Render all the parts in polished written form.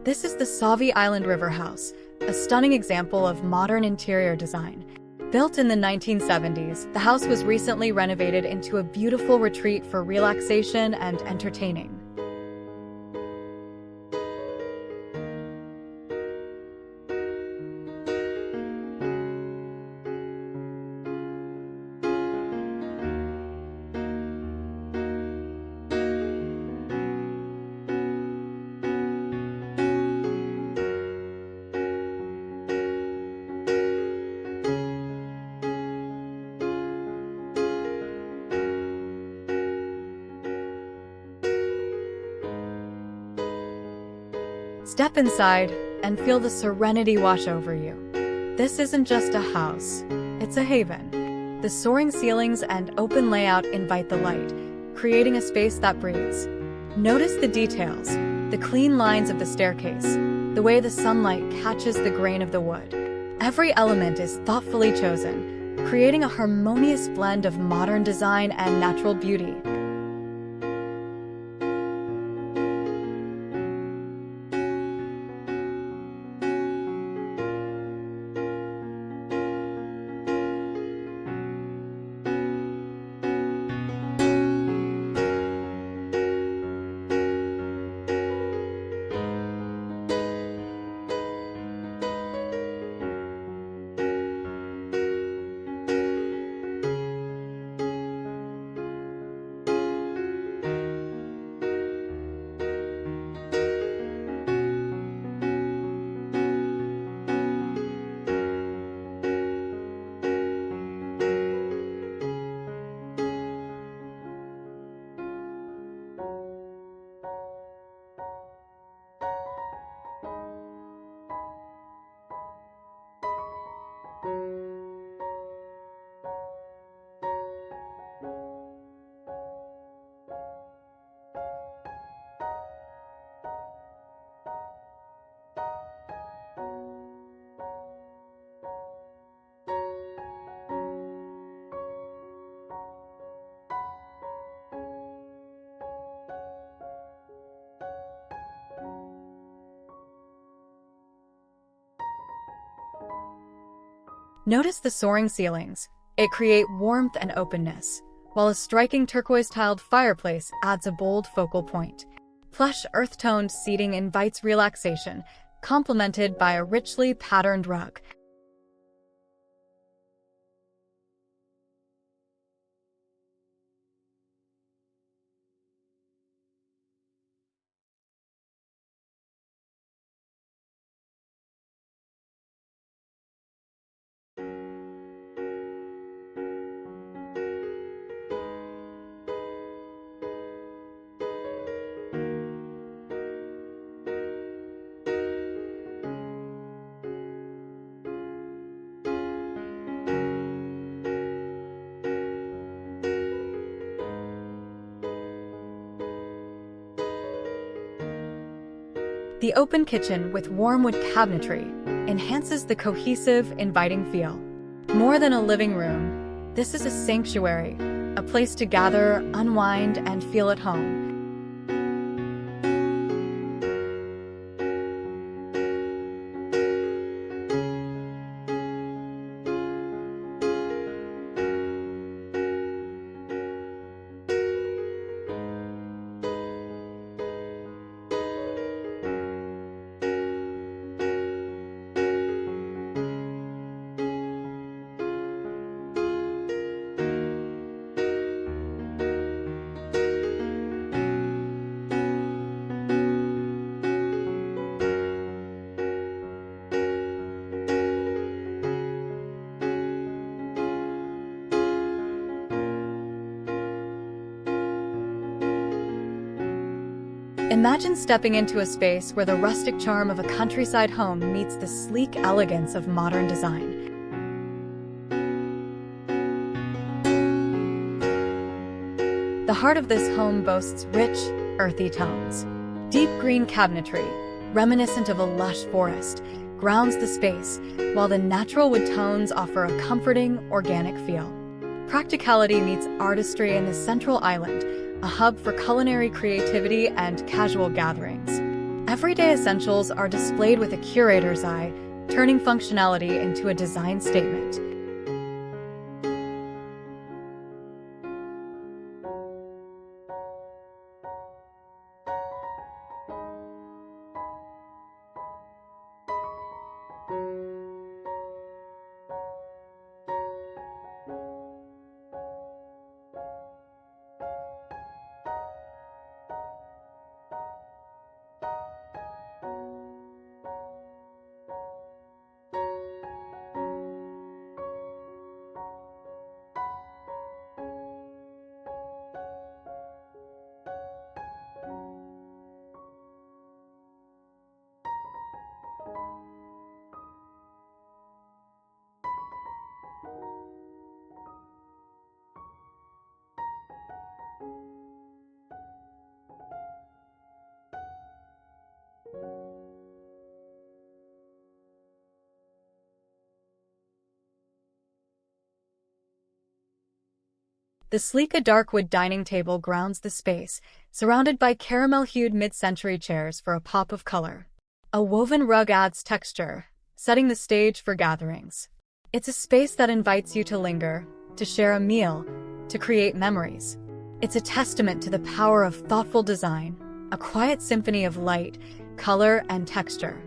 This is the Sauvie Island River House, a stunning example of modern interior design. Built in the 1970s, the house was recently renovated into a beautiful retreat for relaxation and entertaining. Step inside and feel the serenity wash over you. This isn't just a house, it's a haven. The soaring ceilings and open layout invite the light, creating a space that breathes. Notice the details, the clean lines of the staircase, the way the sunlight catches the grain of the wood. Every element is thoughtfully chosen, creating a harmonious blend of modern design and natural beauty. Notice the soaring ceilings. It creates warmth and openness, while a striking turquoise-tiled fireplace adds a bold focal point. Plush earth-toned seating invites relaxation, complemented by a richly patterned rug. The open kitchen with warm wood cabinetry enhances the cohesive, inviting feel. More than a living room, this is a sanctuary, a place to gather, unwind, and feel at home. Imagine stepping into a space where the rustic charm of a countryside home meets the sleek elegance of modern design. The heart of this home boasts rich, earthy tones. Deep green cabinetry, reminiscent of a lush forest, grounds the space, while the natural wood tones offer a comforting, organic feel. Practicality meets artistry in the central island, a hub for culinary creativity and casual gatherings. Everyday essentials are displayed with a curator's eye, turning functionality into a design statement. The sleek dark wood dining table grounds the space, surrounded by caramel-hued mid-century chairs for a pop of color. A woven rug adds texture, setting the stage for gatherings. It's a space that invites you to linger, to share a meal, to create memories. It's a testament to the power of thoughtful design, a quiet symphony of light, color, and texture.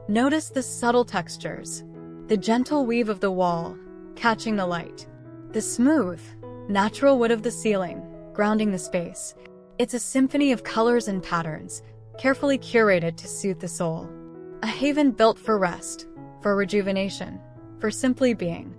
Notice the subtle textures, the gentle weave of the wall, catching the light, the smooth, natural wood of the ceiling, grounding the space. It's a symphony of colors and patterns, carefully curated to suit the soul. A haven built for rest, for rejuvenation, for simply being.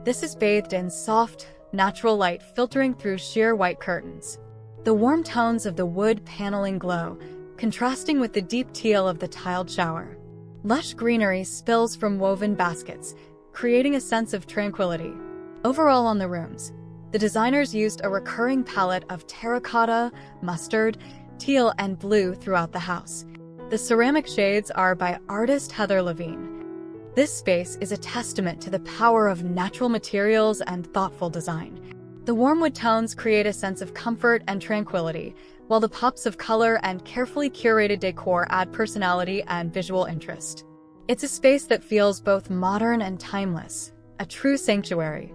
This is bathed in soft, natural light filtering through sheer white curtains. The warm tones of the wood paneling glow, contrasting with the deep teal of the tiled shower. Lush greenery spills from woven baskets, creating a sense of tranquility. Overall on the rooms, the designers used a recurring palette of terracotta, mustard, teal, and blue throughout the house. The ceramic shades are by artist Heather Levine. This space is a testament to the power of natural materials and thoughtful design. The warm wood tones create a sense of comfort and tranquility, while the pops of color and carefully curated decor add personality and visual interest. It's a space that feels both modern and timeless, a true sanctuary.